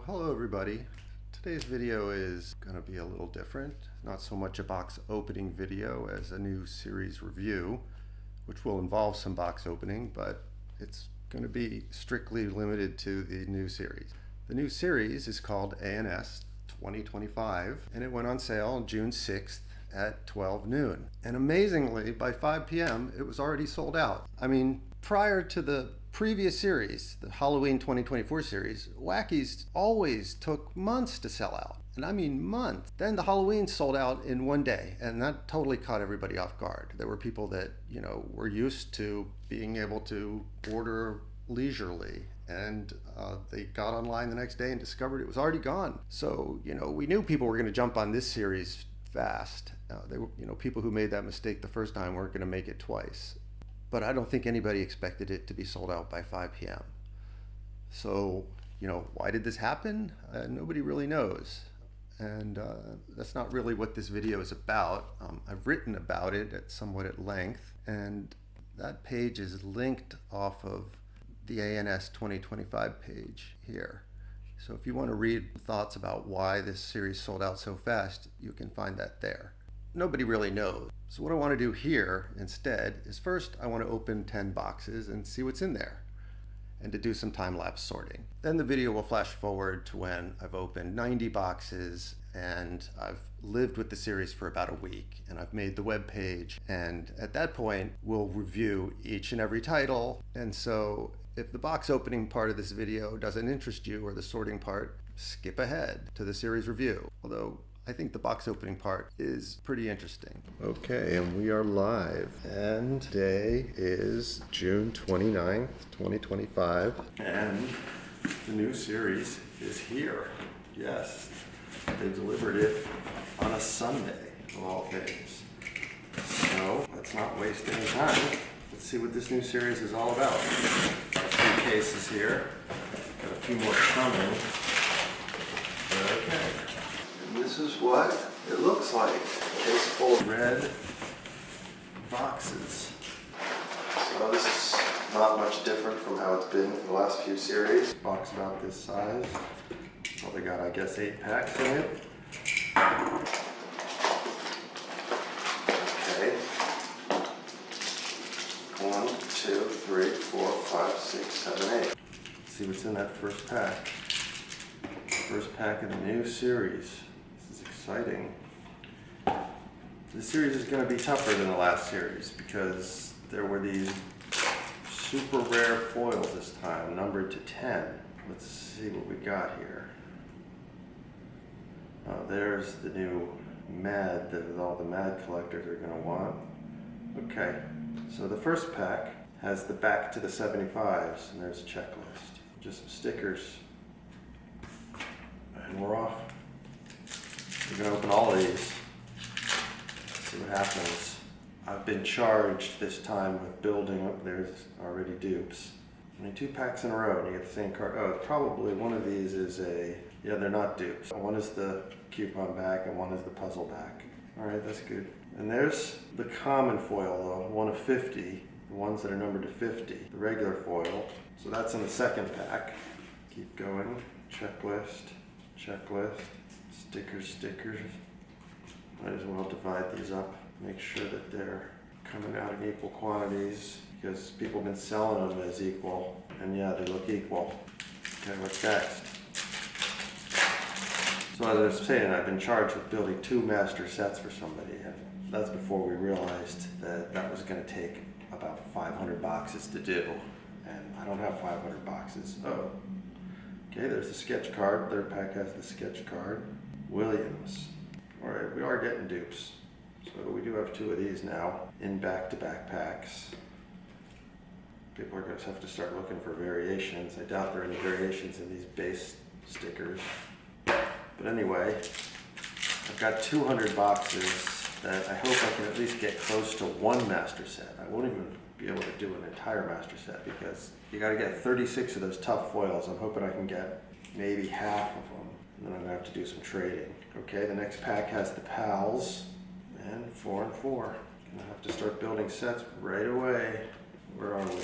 Hello everybody. Today's video is going to be a little different. Not so much a box opening video as a new series review, which will involve some box opening, but it's going to be strictly limited to the new series. The new series is called ANS 2025, and it went on sale on June 6th at 12 noon. And amazingly, by 5 p.m., it was already sold out. I mean, prior to the previous series, the Halloween 2024 series, Wackies always took months to sell out. And I mean months. Then the Halloween sold out in one day, and that totally caught everybody off guard. There were people that, were used to being able to order leisurely, and they got online the next day and discovered it was already gone. So, we knew people were going to jump on this series fast. They were, people who made that mistake the first time weren't going to make it twice. But I don't think anybody expected it to be sold out by 5 p.m. So, why did this happen? Nobody really knows. And that's not really what this video is about. I've written about it somewhat at length, and that page is linked off of the ANS 2025 page here. So if you want to read thoughts about why this series sold out so fast, you can find that there. Nobody really knows. So what I want to do here instead is first I want to open 10 boxes and see what's in there, and to do some time-lapse sorting. Then the video will flash forward to when I've opened 90 boxes and I've lived with the series for about a week and I've made the web page, and at that point we'll review each and every title. And so if the box opening part of this video doesn't interest you, or the sorting part, skip ahead to the series review. Although I think the box opening part is pretty interesting. Okay, and we are live. And today is June 29th, 2025. And the new series is here. Yes, they delivered it on a Sunday, of all things. So let's not waste any time. Let's see what this new series is all about. Got a few cases here. Got a few more coming. Okay. This is what it looks like. Case full of red boxes. So this is not much different from how it's been for the last few series. Box about this size. Probably got, I guess, 8 packs in it. Okay. 1, 2, 3, 4, 5, 6, 7, 8. Let's see what's in that first pack. First pack of the new series. Exciting. This series is going to be tougher than the last series because there were these super rare foils this time, numbered to 10. Let's see what we got here. Oh, there's the new Mad that all the Mad collectors are going to want. Okay, so the first pack has the back to the 75s, and there's a checklist. Just some stickers. And we're off. We're going to open all of these, see what happens. I've been charged this time with building up. There's already dupes. I mean, 2 packs in a row and you get the same card. Oh, probably one of these is they're not dupes. One is the coupon back and one is the puzzle back. All right, that's good. And there's the common foil though, one of 50, the ones that are numbered to 50, the regular foil. So that's in the second pack. Keep going, checklist, checklist. Stickers. Might as well divide these up. Make sure that they're coming out in equal quantities because people have been selling them as equal. And yeah, they look equal. Okay, what's next? So as I was saying, I've been charged with building 2 master sets for somebody. And that's before we realized that that was going to take about 500 boxes to do. And I don't have 500 boxes. Oh. Okay, there's the sketch card. Third pack has the sketch card. Williams. All right, we are getting dupes. So we do have 2 of these now in back-to-back packs. People are going to have to start looking for variations. I doubt there are any variations in these base stickers. But anyway, I've got 200 boxes that I hope I can at least get close to 1 master set. I won't even be able to do an entire master set because you got to get 36 of those tough foils. I'm hoping I can get maybe half of them. And then I'm going to have to do some trading. Okay, the next pack has the pals, and 4 and 4. Gonna have to start building sets right away. Where are we?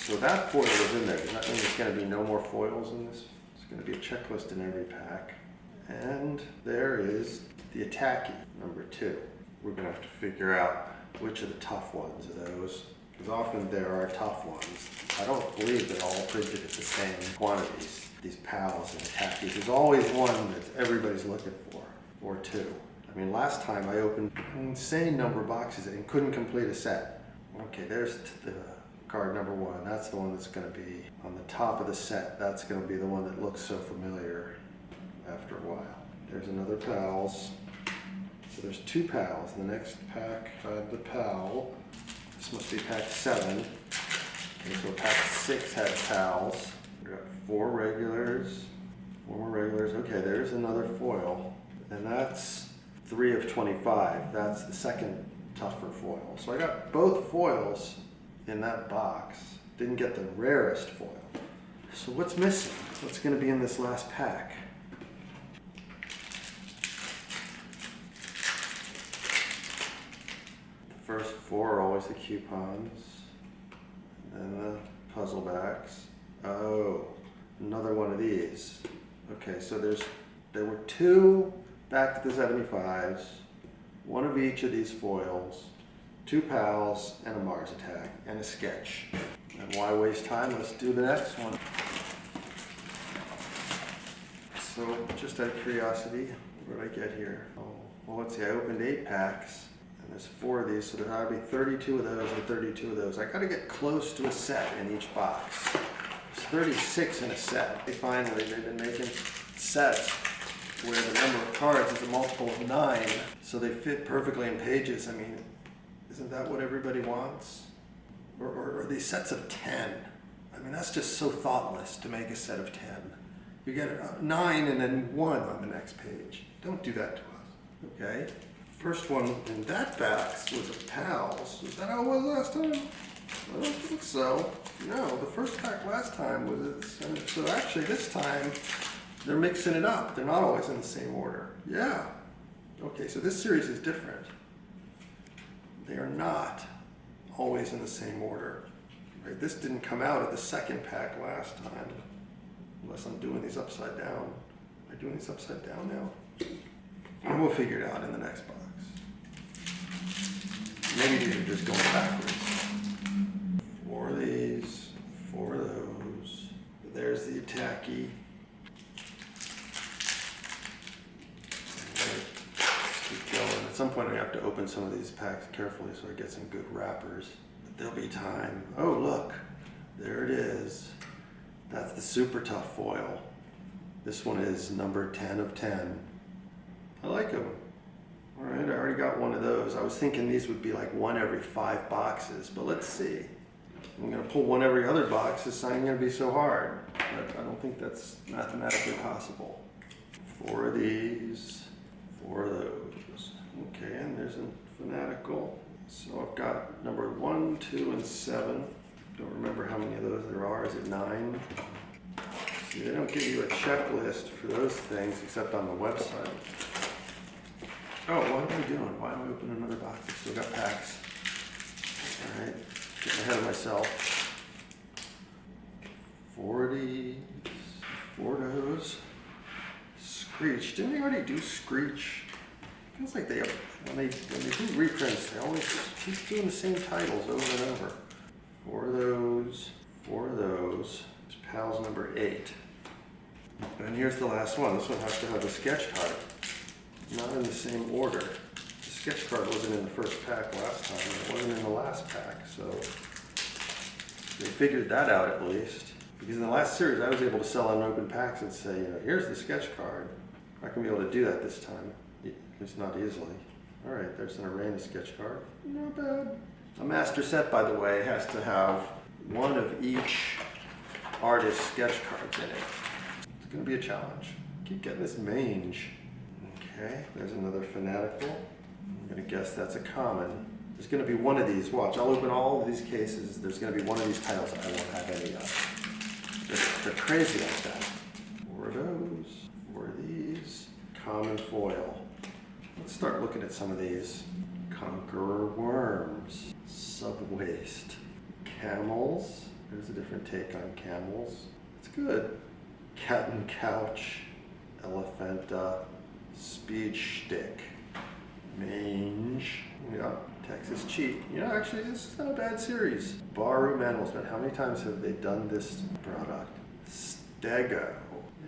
So that foil is in there. Does that mean there's going to be no more foils in this? It's going to be a checklist in every pack. And there is the attacky, number 2. We're going to have to figure out which of the tough ones are those, because often there are tough ones. I don't believe they're all printed at the same quantities. These pals and attackies, there's always one that everybody's looking for, or 2. I mean, last time I opened an insane number of boxes and couldn't complete a set. Okay, there's the card number 1. That's the one that's going to be on the top of the set. That's going to be the one that looks so familiar after a while. There's another pals. So there's 2 pals. The next pack had the pal. This must be pack 7. Okay, so pack 6 had pals. We got 4 regulars. 4 more regulars. Okay, there's another foil. And that's 3 of 25. That's the second tougher foil. So I got both foils in that box. Didn't get the rarest foil. So what's missing? What's going to be in this last pack? The first 4 are always the coupons. And then the puzzle backs. Oh, another one of these. Okay, so there were 2 back to the 75s, 1 of each of these foils, 2 pals, and a Mars attack, and a sketch. And why waste time? Let's do the next one. So, just out of curiosity, what did I get here? Oh, well, let's see, I opened 8 packs, and there's 4 of these, so there ought to be 32 of those and 32 of those. I gotta get close to a set in each box. There's 36 in a set. Finally, they've been making sets where the number of cards is a multiple of 9, so they fit perfectly in pages. I mean, isn't that what everybody wants? Or these sets of 10. I mean, that's just so thoughtless to make a set of 10. You get 9 and then 1 on the next page. Don't do that to us, okay? First one in that box was a pals. Is that how it was last time? I don't think so. No, the first pack last time was it. So actually this time, they're mixing it up. They're not always in the same order. Yeah. Okay, so this series is different. They are not always in the same order. Right? This didn't come out of the second pack last time. Unless I'm doing these upside down. Am I doing these upside down now? And we'll figure it out in the next box. Maybe these are just going backwards. 4 of these, 4 of those. There's the attacky. Keep going. At some point I have to open some of these packs carefully so I get some good wrappers. But there'll be time. Oh look, there it is. That's the super tough foil. This one is number 10 of 10. I like them. All right, I already got one of those. I was thinking these would be like 1 every 5 boxes, but let's see. I'm gonna pull 1 every other box. It's not gonna be so hard. But I don't think that's mathematically possible. 4 of these, 4 of those. Okay, and there's a fanatical. So I've got number 1, 2, and 7. Don't remember how many of those there are. Is it 9? See, they don't give you a checklist for those things except on the website. Oh, what am I doing? Why am I opening another box? I still got packs. All right, getting ahead of myself. 40, 4 of those. Screech. Didn't they already do Screech? Feels like they, when they do reprints, they always keep doing the same titles over and over. 4 of those, 4 of those. It's pals number 8. And here's the last one. This one has to have a sketch card. Not in the same order. The sketch card wasn't in the first pack last time, and it wasn't in the last pack, so they figured that out at least. Because in the last series, I was able to sell unopened packs and say, here's the sketch card. I'm not going to be able to do that this time, at least not easily. All right, there's an array of sketch card. Not bad. A master set, by the way, has to have 1 of each artist's sketch cards in it. It's going to be a challenge. Keep getting this mange. Okay, there's another fanatical. I'm going to guess that's a common. There's going to be 1 of these. Watch, I'll open all of these cases. There's going to be 1 of these titles I won't have any of. They're crazy like that. 4 of those, 4 of these. Common foil. Let's start looking at some of these. Conqueror worms. Subwaste. Camels. There's a different take on camels. It's good. cat and couch, elephanta, speed shtick, mange, yeah, Texas cheat. You know, actually, this is not a bad series. Barroom animals, man, how many times have they done this product? Stego,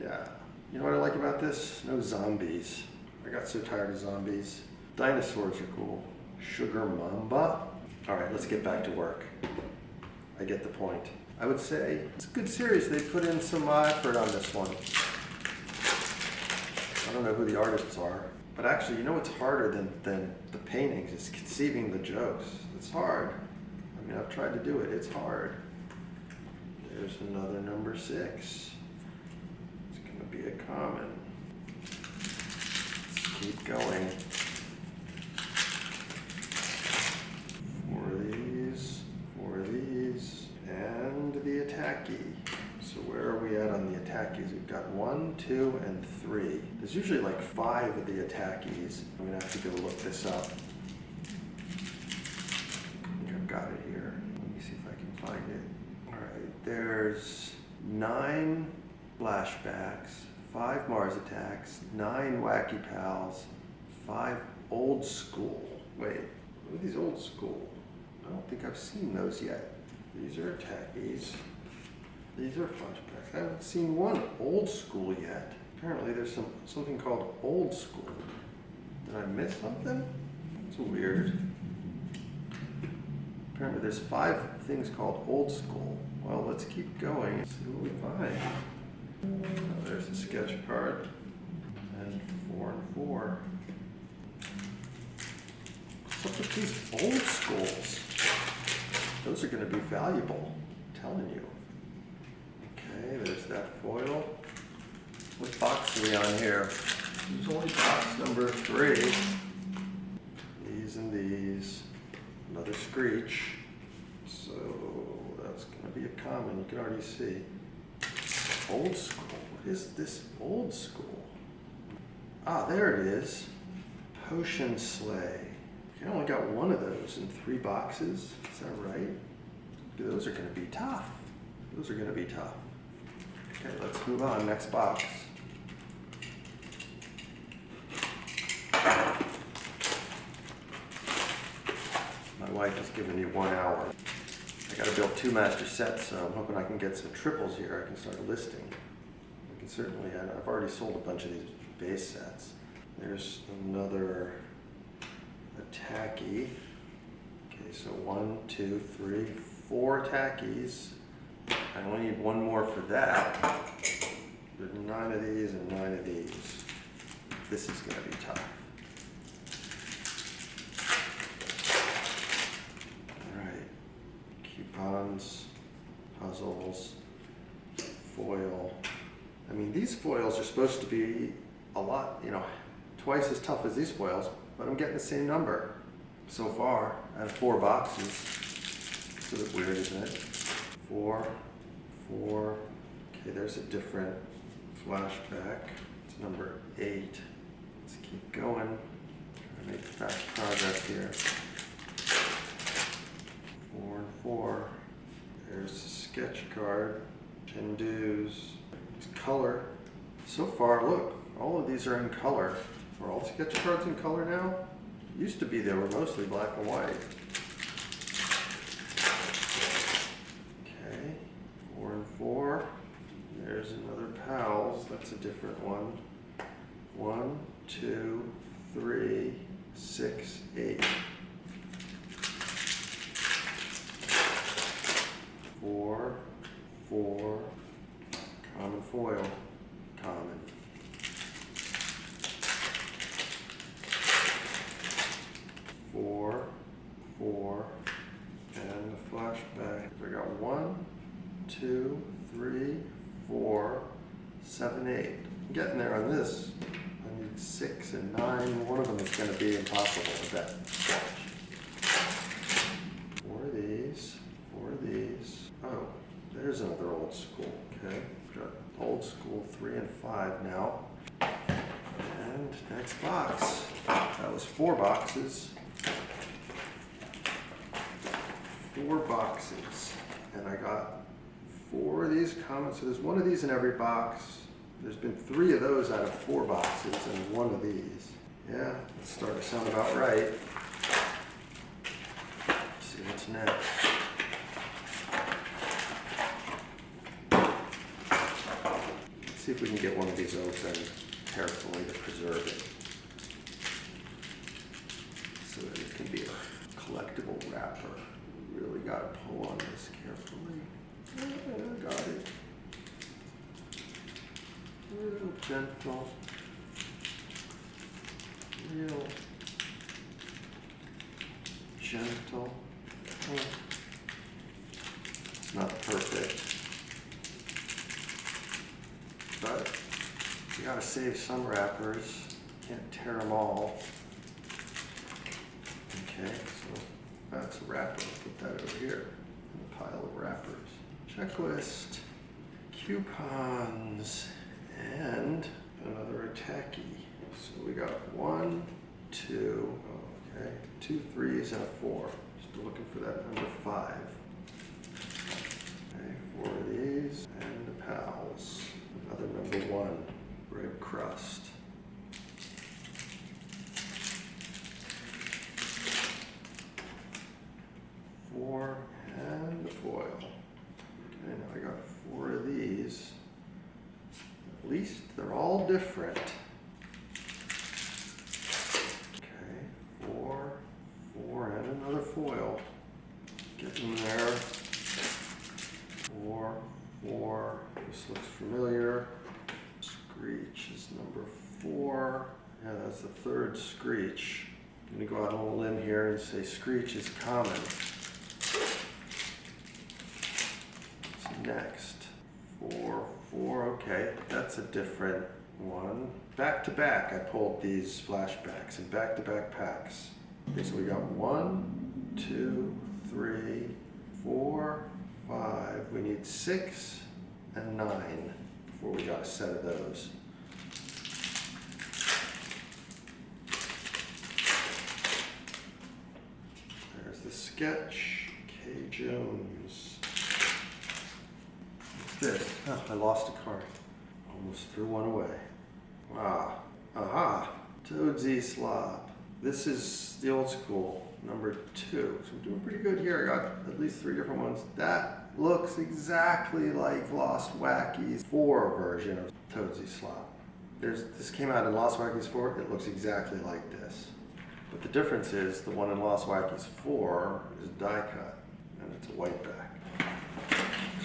yeah. You know what I like about this? No zombies. I got so tired of zombies. Dinosaurs are cool. Sugar Mamba. All right, let's get back to work. I get the point. I would say it's a good series. They put in some effort on this one. I don't know who the artists are, but actually, you know what's harder than the paintings is conceiving the jokes. It's hard. I mean, I've tried to do it. It's hard. There's another number 6. It's going to be a common. Let's keep going. 4 of these, and the attacky. So where are we at on the attackies? We've got 1, 2, and 3. There's usually like 5 of the attackies. I'm gonna have to go look this up. I think I've got it here. Let me see if I can find it. All right, there's 9 flashbacks, 5 Mars attacks, 9 wacky pals, 5 old school. Wait, what are these old school? I don't think I've seen those yet. These are attackies. These are flashbacks. I haven't seen one old school yet. Apparently there's something called old school. Did I miss something? It's weird. Apparently there's 5 things called old school. Well, let's keep going and see what we find. Oh, there's a sketch card. And 4 and 4. What's up with these old schools? Those are going to be valuable, I'm telling you. Okay, there's that foil. What box are we on here? There's only box number 3. These and these. Another screech. So that's going to be a common, you can already see. Old school. What is this old school? Ah, there it is. Potion Sleigh. I only got 1 of those in 3 boxes. Is that right? Those are going to be tough. Those are going to be tough. Okay, let's move on. Next box. My wife has given me 1 hour. I got to build 2 master sets, so I'm hoping I can get some triples here. I can start listing. I can certainly, I've already sold a bunch of these base sets. There's another attacky. Okay, so 1, 2, 3, 4 attackies. I only need 1 more for that. There's 9 of these and 9 of these. This is going to be tough. Alright. Coupons, puzzles, foil. I mean, these foils are supposed to be a lot, you know, twice as tough as these foils, but I'm getting the same number so far out of 4 boxes. It's a bit weird, isn't it? 4, 4. Okay, there's a different flashback. It's number 8. Let's keep going. Try to make fast progress here. 4 and 4. There's a sketch card. Chendoos. It's color. So far, look, all of these are in color. Are all sketch cards in color now? Used to be they were mostly black and white. Okay, 4 and 4. There's another pals. That's a different one. 1, 2, 3, 6, 8. 4, 4. Common foil. Common. 4, 4, and the flashback. I got 1, 2, 3, 4, 7, 8. I'm getting there on this. I need 6 and 9. One of them is going to be impossible to bet. Watch. 4 of these, 4 of these. Oh, there's another old school. Okay, got old school 3 and 5 now. And next box. That was 4 boxes. 4 boxes, and I got 4 of these comments. So there's 1 of these in every box. There's been 3 of those out of 4 boxes and 1 of these. Yeah, it's starting to sound about right. Let's see what's next. Let's see if we can get one of these open carefully to preserve it, so that it can be a collectible wrapper. Really got to pull on this carefully. Yeah, got it. Real gentle. Real gentle. Oh. It's not perfect, but you gotta save some wrappers. Can't tear them all. Okay, so that's a wrapper. Put that over here in the pile of wrappers. Checklist, coupons, and another tacky. So we got 1, 2, okay, 2 3s and a 4. Still looking for that number 5. Okay, 4 of these, and the pals. Another number 1, bread crust. 4 and the foil. Okay, now I got 4 of these. At least they're all different. Okay, 4, 4, and another foil. Getting there. 4, 4. This looks familiar. Screech is number 4. Yeah, that's the 3rd Screech. I'm going to go out on a limb here and say Screech is common. What's next? 4, 4. Okay, that's a different one. Back to back, I pulled these flashbacks in back-to-back packs. Okay, so we got 1, 2, 3, 4, 5. We need 6 and 9 before we got a set of those. There's the sketch. K. Jones. What's this? Oh, I lost a card. Almost threw one away. Wow. Aha. Toadsy Slop. This is the old school, number 2. So I'm doing pretty good here. I got at least 3 different ones. That looks exactly like Lost Wacky's 4 version of Toadsy Slop. This came out in Lost Wacky's 4. It looks exactly like this. But the difference is the one in Lost Wacky's 4 is die cut, and it's a white back.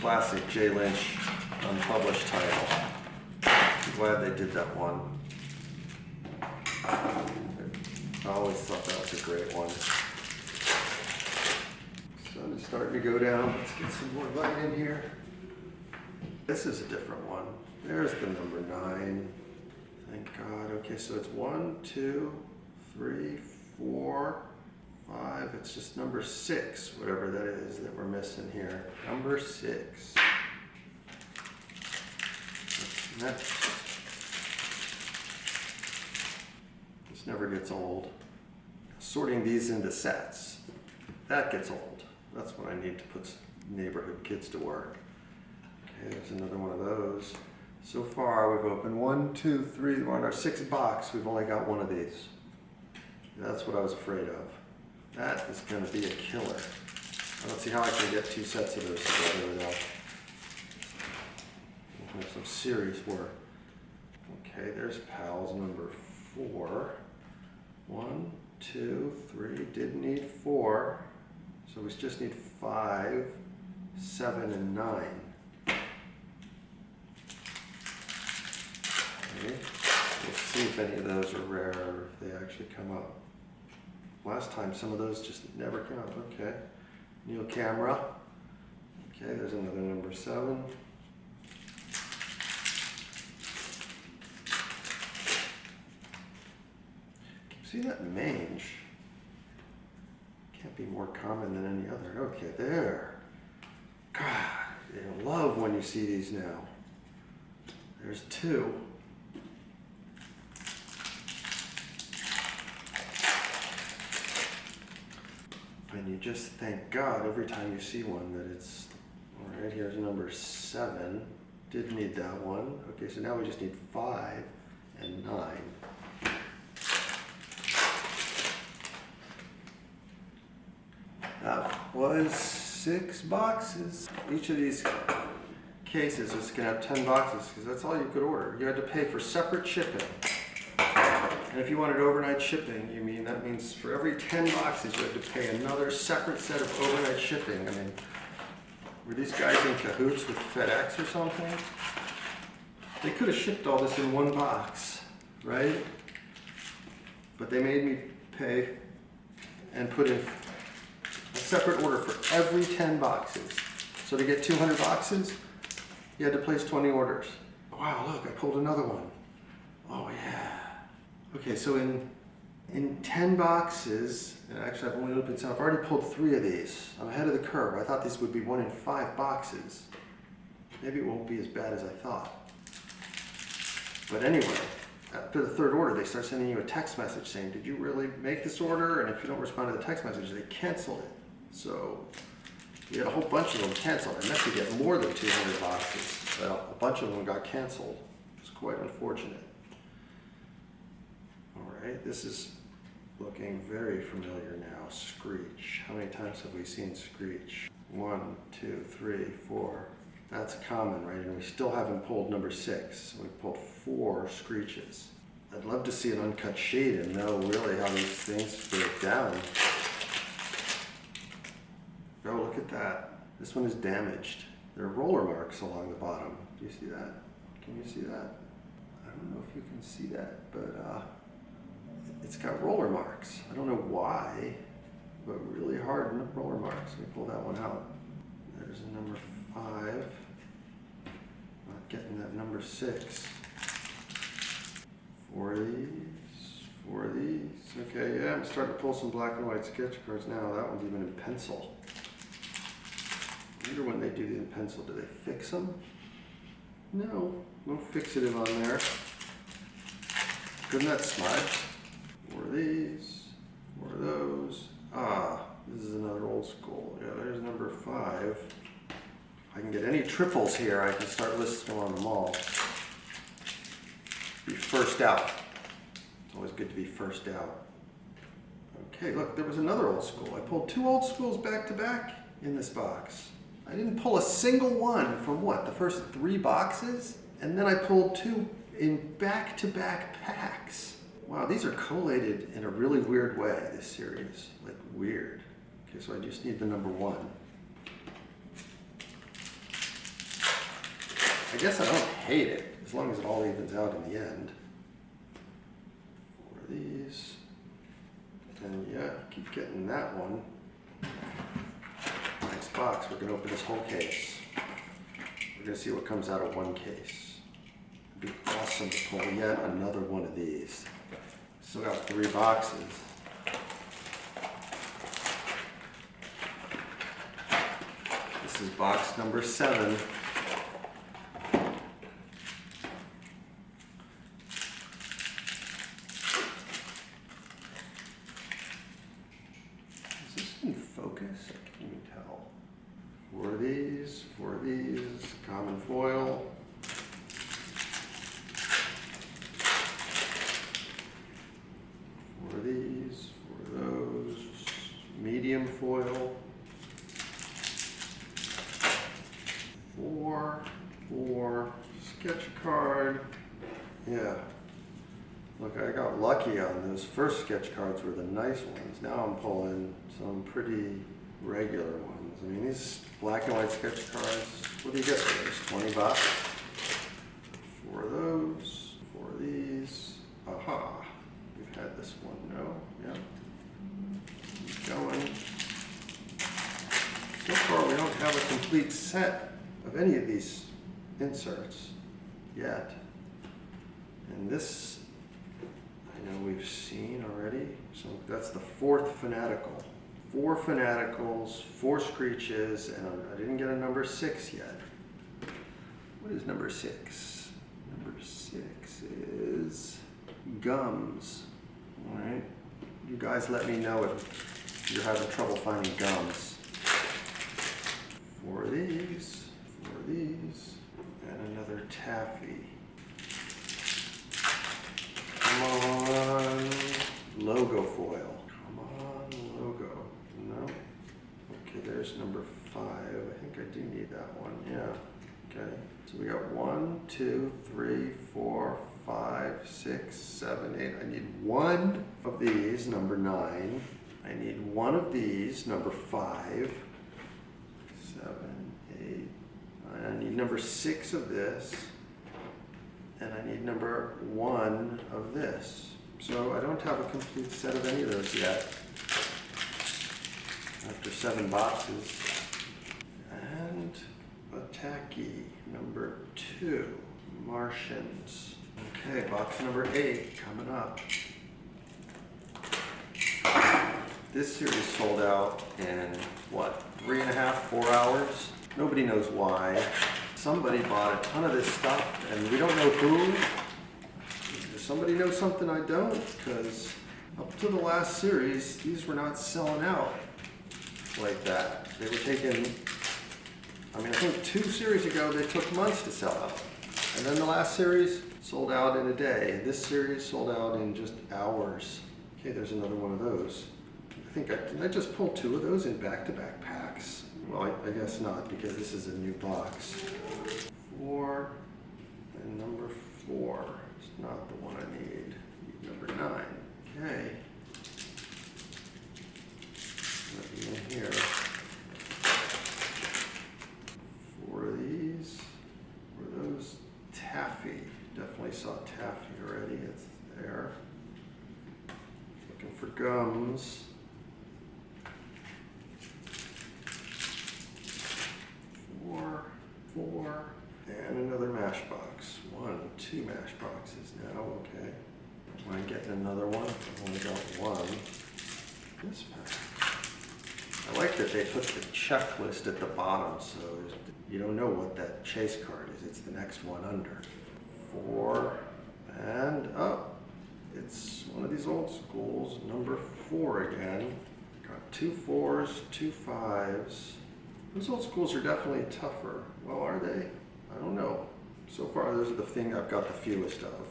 Classic J. Lynch unpublished title. I'm glad they did that one. I always thought that was a great one. Sun is starting to go down. Let's get some more light in here. This is a different one. There's the number 9. Thank God. Okay, so it's 1, 2, 3, 4, 5. It's just number 6, whatever that is that we're missing here. Number 6. What's next? This never gets old. Sorting these into sets. That gets old. That's when I need to put neighborhood kids to work. Okay, there's another one of those. So far, we've opened 1, 2, 3. We're on our 6th box. We've only got 1 of these. That's what I was afraid of. That is going to be a killer. I don't see how I can get 2 sets of those together without some serious work. Okay, there's pals number 4. 1, 2, 3. Didn't need 4. So we just need 5, 7, and 9. Okay. We'll see if any of those are rare or if they actually come up. Last time some of those just never came up. Okay. Neil Camera. Okay, there's another number 7. See that mange? Can't be more common than any other. Okay, there. God, I love when you see these now. There's 2. And you just thank God every time you see one that it's, all right, here's number 7. Didn't need that one. Okay, so now we just need 5 and 9. That was 6 boxes. Each of these cases is going to have 10 boxes because that's all you could order. You had to pay for separate shipping. And if you wanted overnight shipping, that means for every 10 boxes you had to pay another separate set of overnight shipping. I mean, were these guys in cahoots with FedEx or something? They could have shipped all this in one box, right? But they made me pay and put in a separate order for every 10 boxes. So to get 200 boxes, you had to place 20 orders. Wow, look, I pulled another one. Oh yeah. Okay, so in 10 boxes, and actually I've only opened 10, I've already pulled 3 of these. I'm ahead of the curve. I thought these would be 1 in 5 boxes. Maybe it won't be as bad as I thought. But anyway, after the 3rd order, they start sending you a text message saying, did you really make this order? And if you don't respond to the text message, they cancel it. So we had a whole bunch of them canceled. I meant to get more than 200 boxes, but a bunch of them got canceled. It was quite unfortunate. All right, this is looking very familiar now. Screech. How many times have we seen Screech? 1, 2, 3, 4. That's common, right? And we still haven't pulled number 6. So we've pulled 4 Screeches. I'd love to see an uncut sheet and know really how these things break down. Oh, look at that. This one is damaged. There are roller marks along the bottom. Do you see that? Can you see that? I don't know if you can see that, but it's got roller marks. I don't know why, but really hard roller marks. Let me pull that one out. There's a number 5. Not getting that number 6. 4 of these, 4 of these. Okay, yeah, I'm starting to pull some black and white sketch cards now. That one's even in pencil. I wonder when they do these in pencil, do they fix them? No fixative on there. Couldn't that smudge? 4 of these, 4 of those. Ah, this is another old school. Yeah, there's number 5. If I can get any triples here, I can start listing on them all. Be first out. It's always good to be first out. Okay, look, there was another old school. I pulled 2 old schools back to back in this box. I didn't pull a single one from the first 3 boxes? And then I pulled 2 in back-to-back packs. Wow, these are collated in a really weird way, this series. Like, weird. Okay, so I just need the number 1. I guess I don't hate it, as long as it all evens out in the end. 4 of these. And yeah, keep getting that one. Next box, we're going to open this whole case. We're going to see what comes out of one case. It'd be awesome to pull yet another one of these. Still got 3 boxes. This is box number 7. Focus, I can't even tell. 4 of these, common foil. 4 of these, 4 of those, medium foil. 4, sketch card. Yeah. Look, I got lucky on those first sketch cards were the nice ones. Now I'm pulling some pretty regular ones. I mean, these black and white sketch cards, what do you get for those? 20 bucks? 4 of those, 4 of these. Aha, we've had this one, no? Yeah. Keep going. So far, we don't have a complete set of any of these inserts yet. And this, I know we've seen already. So that's the 4th fanatical. 4 fanaticals, 4 screeches, and I didn't get a number 6 yet. What is number 6? Number 6 is gums. All right. You guys let me know if you're having trouble finding gums. 4 of these, 4 of these, and Another taffy. Come on, logo foil. Come on, logo. No. Okay, there's number 5. I think I do need that one. Yeah. Okay. So we got 1, 2, 3, 4, 5, 6, 7, 8. I need one of these, number 9. I need one of these, number 5, 7, 8. I need number 6 of this. And I need number 1 of this. So I don't have a complete set of any of those yet. After 7 boxes. And a tacky, number 2, Martians. Okay, box number 8 coming up. This series sold out in, what, 3.5, 4 hours? Nobody knows why. Somebody bought a ton of this stuff, and we don't know who. Does somebody know something I don't? Because up to the last series, these were not selling out like that. They were taking, I think 2 series ago, they took months to sell out. And then the last series sold out in a day. This series sold out in just hours. Okay, there's another one of those. Didn't I just pull 2 of those in back-to-back packs? Well, I guess not, because this is a new box. 4 and number 4. It's not the one I need. I need number 9. Okay. Let me in here. 4 of these. Were those taffy? Definitely saw taffy already. It's there. Looking for gums. 4, and another mash box. 1, 2 mash boxes now, okay. Am I getting another one? I've only got 1. This pack. I like that they put the checklist at the bottom, so you don't know what that chase card is. It's the next one under. 4, and it's one of these old schools, number 4 again. Got 2 4s, 2 5s. Those old schools are definitely tougher. Well, are they? I don't know. So far, those are the thing I've got the fewest of.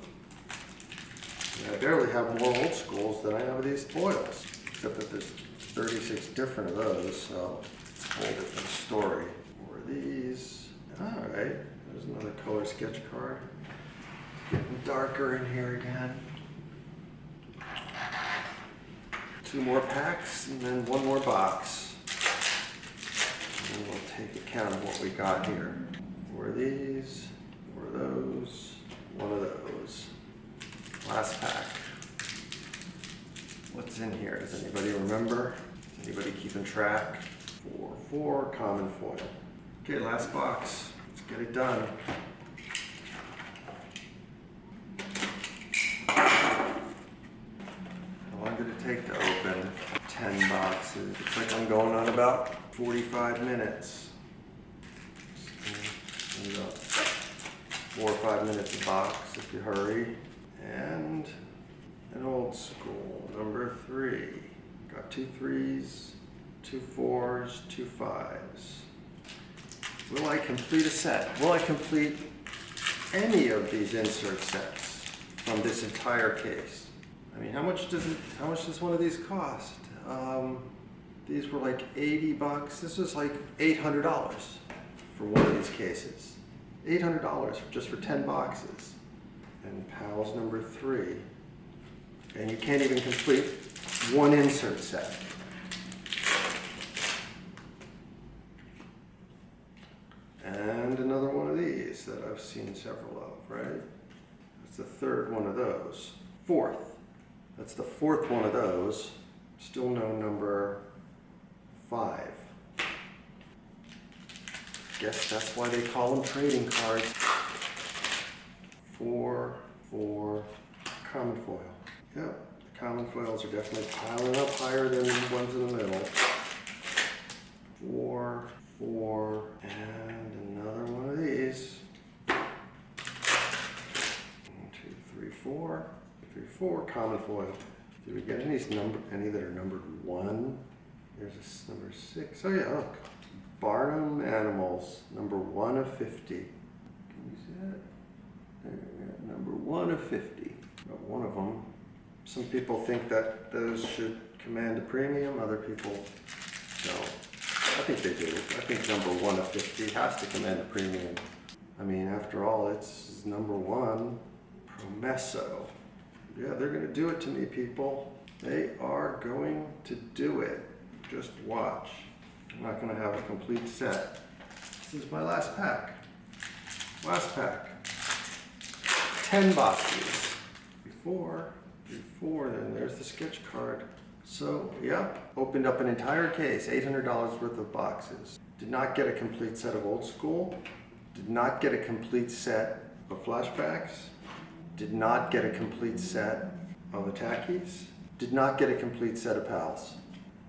And I barely have more old schools than I have of these foils, except that there's 36 different of those, so it's a whole different story. 4 of these. All right, there's another color sketch card. It's getting darker in here again. 2 more packs, and then 1 more box. And we'll take account of what we got here. 4 of these, 4 of those, 1 of those. Last pack. What's in here? Does anybody remember? Anybody keeping track? 4, 4, common foil. Okay, last box. Let's get it done. How long did it take to open 10 boxes? Looks like I'm going on about 45 minutes. 4 or 5 minutes a box if you hurry. And an old school, number 3. Got 2 3s, 2 4s, 2 5s. Will I complete a set? Will I complete any of these insert sets from this entire case? How much does one of these cost? These were like 80 bucks. This was like $800 for one of these cases. $800 just for 10 boxes. And Pals number 3. And you can't even complete 1 insert set. And another one of these that I've seen several of, right? That's the 3rd one of those. 4th. That's the 4th one of those. Still no number 5. Guess that's why they call them trading cards. 4, 4, common foil. Yep, the common foils are definitely piling up higher than the ones in the middle. 4, 4, and another one of these. 1, 2, 3, 4. 3, 4, common foil. Did we get any that are numbered 1? There's a number 6. Oh yeah, look. Barnum Animals, number 1 of 50. You see that? There, number 1 of 50. Got one of them. Some people think that those should command a premium, other people don't. I think they do. I think number 1 of 50 has to command a premium. I mean, after all, it's number 1, Promesso. Yeah, they're going to do it to me, people. They are going to do it. Just watch. I'm not going to have a complete set. This is my last pack. Last pack. 10 boxes. Before, then there's the sketch card. So, yep, opened up an entire case, $800 worth of boxes. Did not get a complete set of old school. Did not get a complete set of flashbacks. Did not get a complete set of attackies. Did not get a complete set of pals.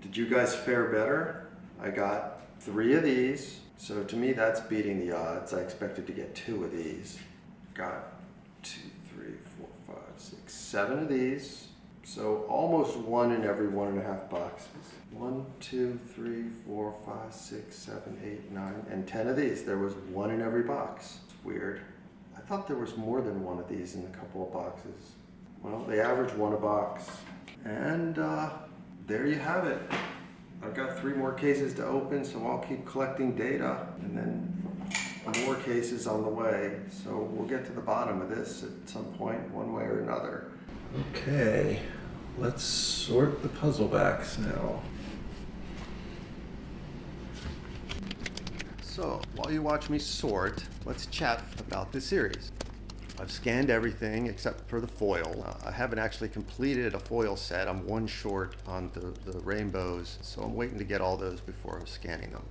Did you guys fare better? I got 3 of these. So to me, that's beating the odds. I expected to get 2 of these. Got 2, 3, 4, 5, 6, 7 of these. So almost 1 in every 1.5 boxes. 1, 2, 3, 4, 5, 6, 7, 8, 9, and 10 of these. There was 1 in every box. It's weird. I thought there was more than 1 of these in a couple of boxes. Well, they average 1 a box. And there you have it. I've got 3 more cases to open, so I'll keep collecting data, and then more cases on the way. So we'll get to the bottom of this at some point, one way or another. Okay, let's sort the puzzle backs now. So, while you watch me sort, let's chat about this series. I've scanned everything except for the foil. I haven't actually completed a foil set. I'm 1 short on the rainbows, so I'm waiting to get all those before I'm scanning them.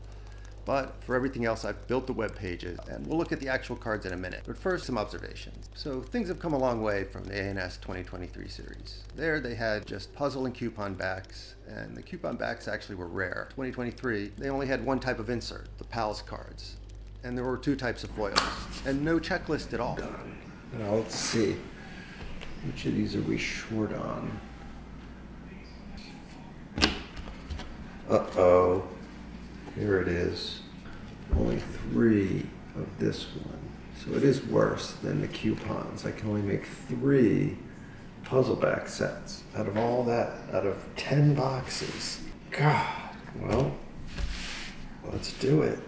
But for everything else, I've built the web pages, and we'll look at the actual cards in a minute. But first, some observations. So things have come a long way from the ANS 2023 series. There, they had just puzzle and coupon backs, and the coupon backs actually were rare. 2023, they only had 1 type of insert, the PALS cards. And there were 2 types of foils, and no checklist at all. Now let's see, which of these are we short on? Uh-oh, here it is. Only 3 of this one. So it is worse than the coupons. I can only make 3 puzzle back sets out of all that, out of 10 boxes. God, well, let's do it.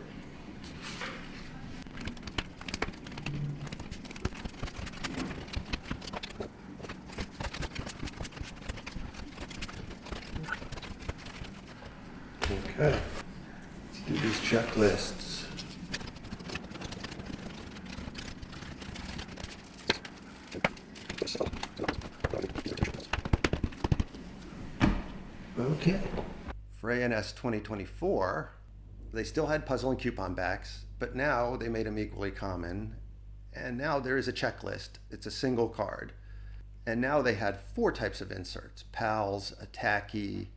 Okay, let's do these checklists. Okay. For ANS 2024, they still had puzzle and coupon backs, but now they made them equally common. And now there is a checklist. It's a single card. And now they had 4 types of inserts: PALS, Attacky,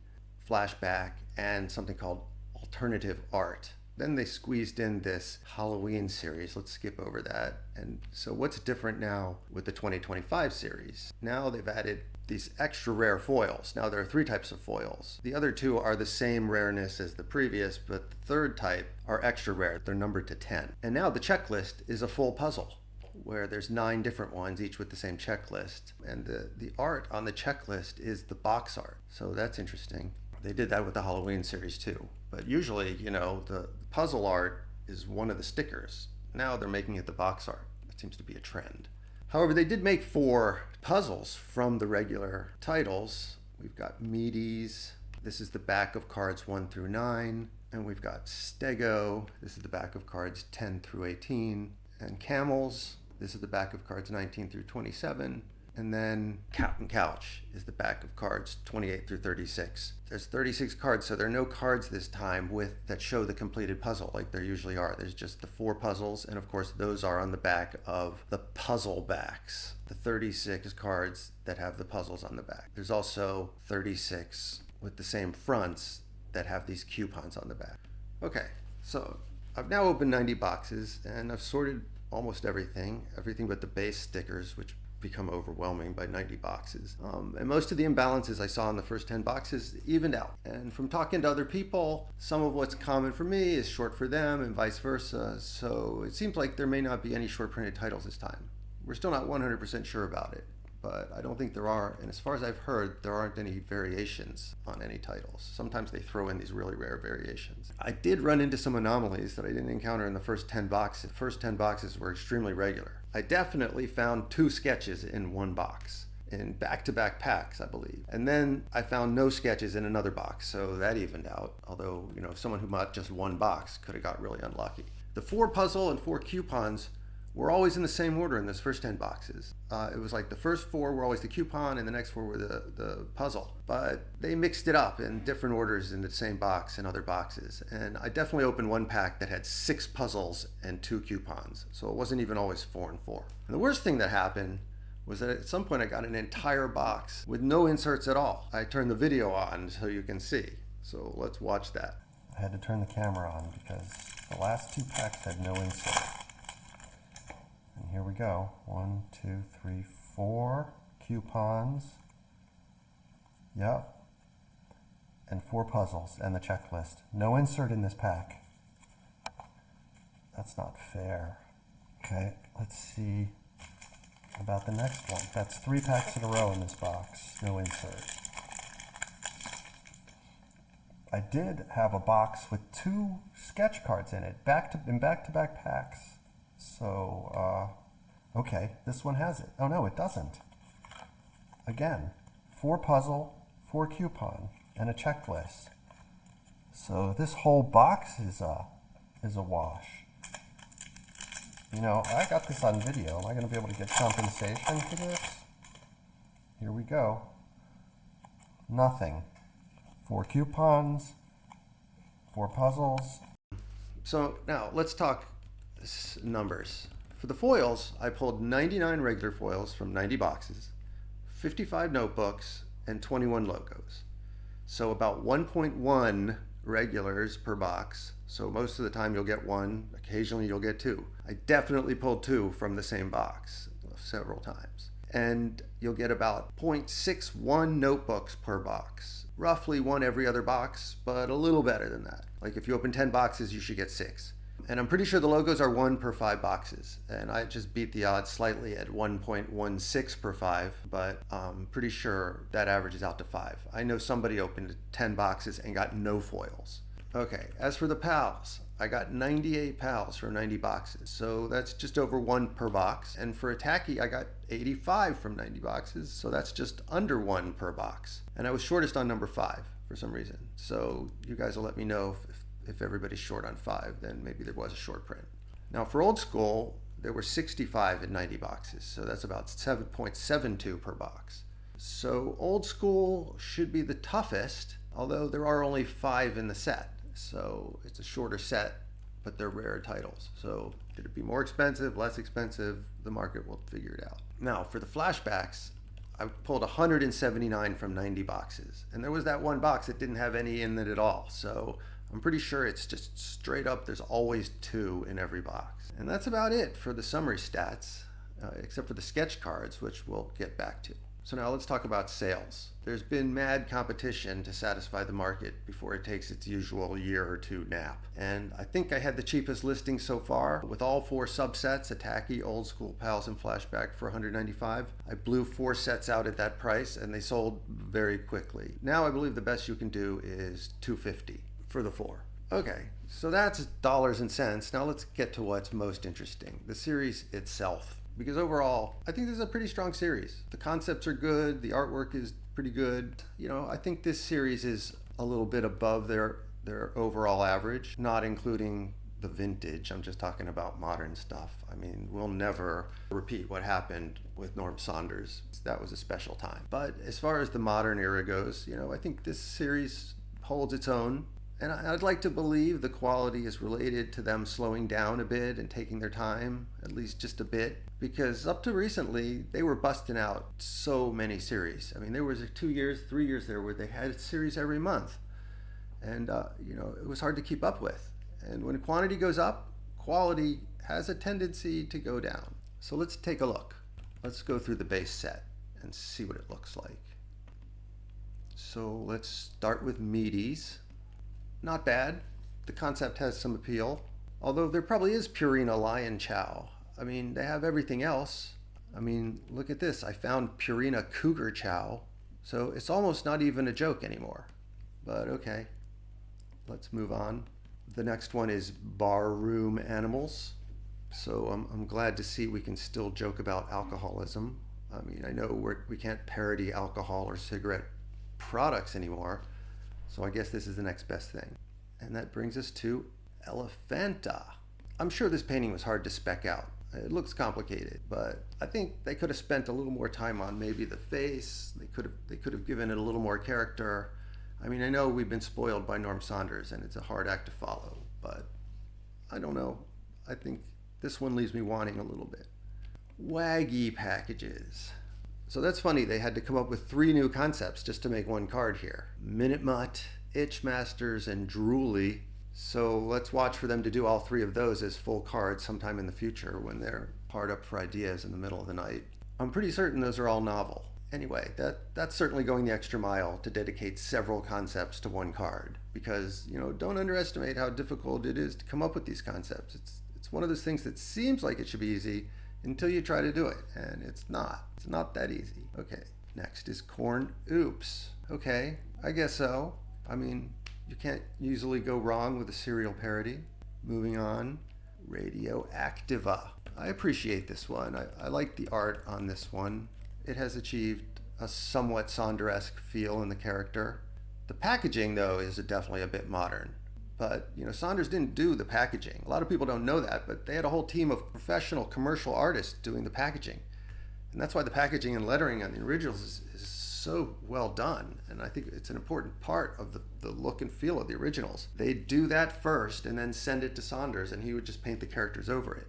Flashback, and something called alternative art. Then they squeezed in this Halloween series. Let's skip over that. And so what's different now with the 2025 series? Now they've added these extra rare foils. Now there are 3 types of foils. The other 2 are the same rareness as the previous, but the 3rd type are extra rare. They're numbered to 10. And now the checklist is a full puzzle, where there's 9 different ones, each with the same checklist. And the art on the checklist is the box art. So that's interesting. They did that with the Halloween series too. But usually, you know, the puzzle art is one of the stickers. Now they're making it the box art. That seems to be a trend. However, they did make 4 puzzles from the regular titles. We've got Meaties. This is the back of cards 1 through 9. And we've got Stego. This is the back of cards 10 through 18. And Camels. This is the back of cards 19 through 27. And then Captain Couch is the back of cards 28 through 36. There's 36 cards, so there are no cards this time that show the completed puzzle like there usually are. There's just the 4 puzzles, and of course those are on the back of the puzzle backs, the 36 cards that have the puzzles on the back. There's also 36 with the same fronts that have these coupons on the back. Okay, so I've now opened 90 boxes, and I've sorted almost everything but the base stickers, which become overwhelming by 90 boxes. And most of the imbalances I saw in the first 10 boxes evened out. And from talking to other people, some of what's common for me is short for them and vice versa. So it seems like there may not be any short printed titles this time. We're still not 100% sure about it, but I don't think there are. And as far as I've heard, there aren't any variations on any titles. Sometimes they throw in these really rare variations. I did run into some anomalies that I didn't encounter in the first 10 boxes. The first 10 boxes were extremely regular. I definitely found 2 sketches in one box, in back-to-back packs, I believe. And then I found no sketches in another box, so that evened out. Although, someone who bought just one box could have got really unlucky. The 4 puzzle and 4 coupons were always in the same order in those first 10 boxes. It was like the first 4 were always the coupon and the next 4 were the puzzle. But they mixed it up in different orders in the same box in other boxes. And I definitely opened one pack that had 6 puzzles and 2 coupons. So it wasn't even always 4 and 4. And the worst thing that happened was that at some point I got an entire box with no inserts at all. I turned the video on so you can see. So let's watch that. I had to turn the camera on because the last 2 packs had no insert. And here we go. 1, 2, 3, 4 coupons. Yep. And 4 puzzles and the checklist. No insert in this pack. That's not fair. Okay, let's see about the next one. That's 3 packs in a row in this box. No insert. I did have a box with 2 sketch cards in it, back-to-back packs. So, okay, this one has it. Oh no, it doesn't. Again, 4 puzzle, 4 coupon, and a checklist. So this whole box is a wash. I got this on video. Am I going to be able to get compensation for this? Here we go. Nothing. 4 coupons, 4 puzzles. So now let's talk numbers. For the foils, I pulled 99 regular foils from 90 boxes, 55 notebooks, and 21 logos. So about 1.1 regulars per box. So most of the time you'll get 1, occasionally you'll get 2. I definitely pulled 2 from the same box several times. And you'll get about 0.61 notebooks per box. Roughly 1 every other box, but a little better than that. Like if you open 10 boxes, you should get 6. And I'm pretty sure the logos are 1 per 5 boxes. And I just beat the odds slightly at 1.16 per 5, but I'm pretty sure that averages out to 5. I know somebody opened 10 boxes and got no foils. Okay, as for the pals, I got 98 pals from 90 boxes. So that's just over 1 per box. And for a tacky, I got 85 from 90 boxes. So that's just under 1 per box. And I was shortest on number 5 for some reason. So you guys will let me know if everybody's short on 5, then maybe there was a short print. Now for old school, there were 65 in 90 boxes, so that's about 7.72 per box. So old school should be the toughest, although there are only 5 in the set. So it's a shorter set, but they're rare titles. So should it be more expensive, less expensive? The market will figure it out. Now for the flashbacks, I pulled 179 from 90 boxes. And there was that one box that didn't have any in it at all. So I'm pretty sure it's just straight up, there's always 2 in every box. And that's about it for the summary stats, except for the sketch cards, which we'll get back to. So now let's talk about sales. There's been mad competition to satisfy the market before it takes its usual year or 2 nap. And I think I had the cheapest listing so far with all 4 subsets, a tacky, old school, pals, and flashback for $195. I blew 4 sets out at that price and they sold very quickly. Now I believe the best you can do is $250 for the 4. Okay, so that's dollars and cents. Now let's get to what's most interesting, the series itself. Because overall, I think this is a pretty strong series. The concepts are good, the artwork is pretty good. I think this series is a little bit above their overall average, not including the vintage. I'm just talking about modern stuff. I mean, we'll never repeat what happened with Norm Saunders. That was a special time. But as far as the modern era goes, I think this series holds its own. And I'd like to believe the quality is related to them slowing down a bit and taking their time, at least just a bit, because up to recently, they were busting out so many series. I mean, there was 2 years, 3 years there where they had a series every month. And, it was hard to keep up with. And when quantity goes up, quality has a tendency to go down. So let's take a look. Let's go through the base set and see what it looks like. So let's start with meaties. Not bad. The concept has some appeal. Although there probably is Purina Lion Chow. I mean, they have everything else. I mean, look at this. I found Purina Cougar Chow. So it's almost not even a joke anymore. But okay, let's move on. The next one is Barroom Animals. So I'm glad to see we can still joke about alcoholism. I mean, I know we can't parody alcohol or cigarette products anymore. So I guess this is the next best thing. And that brings us to Elephanta. I'm sure this painting was hard to spec out. It looks complicated, but I think they could have spent a little more time on maybe the face. They could have given it a little more character. I mean, I know we've been spoiled by Norm Saunders and it's a hard act to follow, but I don't know. I think this one leaves me wanting a little bit. Wacky Packages. So that's funny. They had to come up with 3 new concepts just to make one card here. Minute Mutt, Itch Masters, and Drooly. So let's watch for them to do all 3 of those as full cards sometime in the future when they're hard up for ideas in the middle of the night. I'm pretty certain those are all novel. Anyway, that's certainly going the extra mile to dedicate several concepts to one card because, don't underestimate how difficult it is to come up with these concepts. It's one of those things that seems like it should be easy until you try to do it, and it's not. It's not that easy. Okay, next is Corn Oops. Okay, I guess so. I mean, you can't usually go wrong with a serial parody. Moving on, Radioactiva. I appreciate this one. I like the art on this one. It has achieved a somewhat Saunders-esque feel in the character. The packaging, though, is definitely a bit modern. But, Saunders didn't do the packaging. A lot of people don't know that, but they had a whole team of professional commercial artists doing the packaging. And that's why the packaging and lettering on the originals is so well done. And I think it's an important part of the look and feel of the originals. They'd do that first and then send it to Saunders, and he would just paint the characters over it.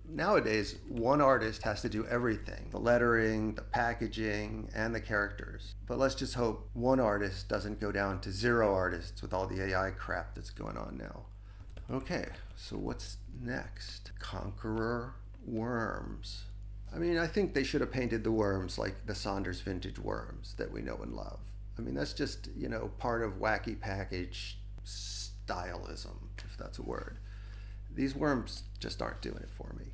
Nowadays, one artist has to do everything. The lettering, the packaging, and the characters. But let's just hope one artist doesn't go down to 0 artists with all the AI crap that's going on now. Okay, so what's next? Conqueror Worms. I mean, I think they should have painted the worms like the Saunders vintage worms that we know and love. I mean, that's just, part of wacky package stylism, if that's a word. These worms just aren't doing it for me.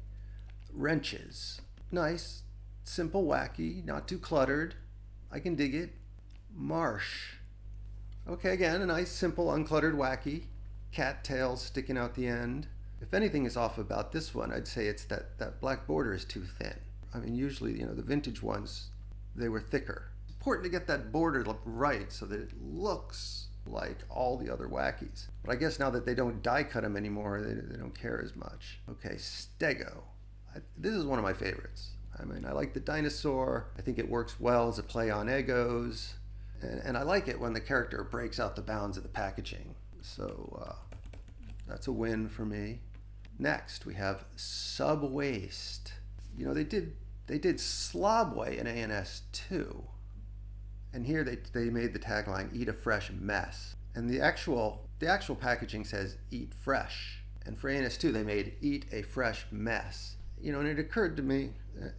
Wrenches. Nice, simple, wacky, not too cluttered. I can dig it. Marsh. Okay, again, a nice, simple, uncluttered, wacky. Cattails sticking out the end. If anything is off about this one, I'd say it's that black border is too thin. I mean, usually, the vintage ones, they were thicker. It's important to get that border look right so that it looks like all the other wackies. But I guess now that they don't die cut them anymore, they don't care as much. Okay, Stego. This is one of my favorites. I mean, I like the dinosaur. I think it works well as a play on Eggos. And I like it when the character breaks out the bounds of the packaging. So that's a win for me. Next, we have Subwaste. They did Slobway in ANS too. And here they made the tagline, "Eat a fresh mess." And the actual packaging says, "Eat fresh." And for ANS 2, they made "Eat a fresh mess." And it occurred to me,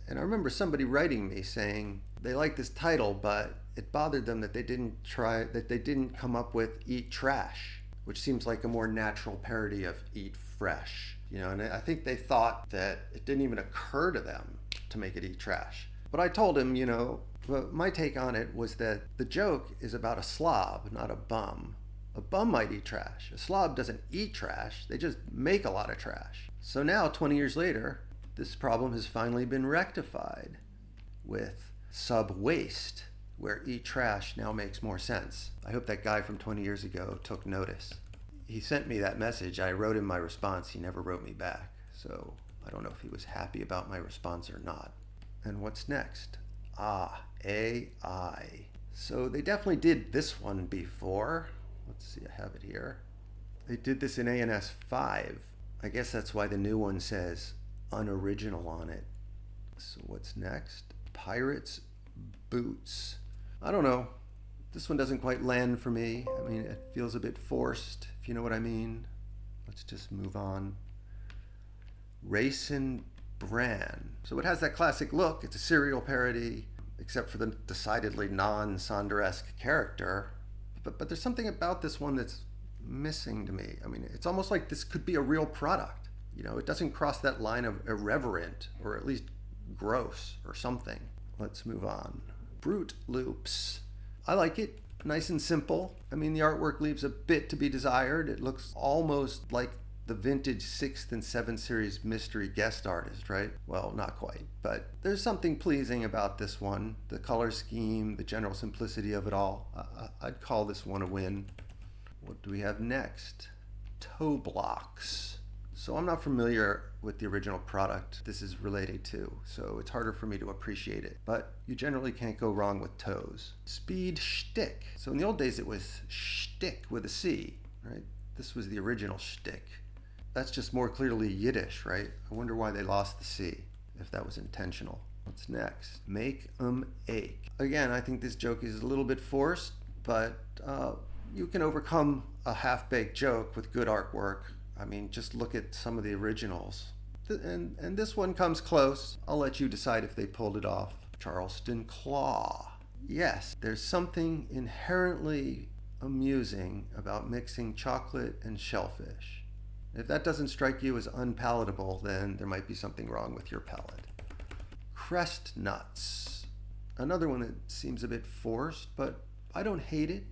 and I remember somebody writing me saying they liked this title, but it bothered them that they didn't come up with "Eat trash," which seems like a more natural parody of "Eat fresh." And I think they thought that it didn't even occur to them to make it "Eat trash." But I told him, but my take on it was that the joke is about a slob, not a bum. A bum might eat trash. A slob doesn't eat trash. They just make a lot of trash. So now, 20 years later, this problem has finally been rectified with Subwaste, where "eat trash" now makes more sense. I hope that guy from 20 years ago took notice. He sent me that message. I wrote him my response. He never wrote me back. So I don't know if he was happy about my response or not. And what's next? AI. So they definitely did this one before. Let's see, I have it here. They did this in ANS 5. I guess that's why the new one says unoriginal on it. So what's next? Pirates Boots. I don't know. This one doesn't quite land for me. I mean, it feels a bit forced, if you know what I mean. Let's just move on. Racin' Bran. So it has that classic look. It's a serial parody, except for the decidedly non-Sonder-esque character. But there's something about this one that's missing to me. I mean, it's almost like this could be a real product. You know, it doesn't cross that line of irreverent, or at least gross or something. Let's move on. Brute Loops. I like it. Nice and simple. I mean, the artwork leaves a bit to be desired. It looks almost like the vintage 6th and 7th series mystery guest artist, right? Well, not quite, but there's something pleasing about this one. The color scheme, the general simplicity of it all. I'd call this one a win. What do we have next? Toe Blocks. So I'm not familiar with the original product this is related to, so it's harder for me to appreciate it. But you generally can't go wrong with toes. Speed Shtick. So in the old days it was shtick with a C, right? This was the original shtick. That's just more clearly Yiddish, right? I wonder why they lost the C, if that was intentional. What's next? Make 'em ache. Again, I think this joke is a little bit forced, but you can overcome a half-baked joke with good artwork. I mean, just look at some of the originals. And this one comes close. I'll let you decide if they pulled it off. Charleston Claw. Yes, there's something inherently amusing about mixing chocolate and shellfish. If that doesn't strike you as unpalatable, then there might be something wrong with your palate. Crest Nuts. Another one that seems a bit forced, but I don't hate it.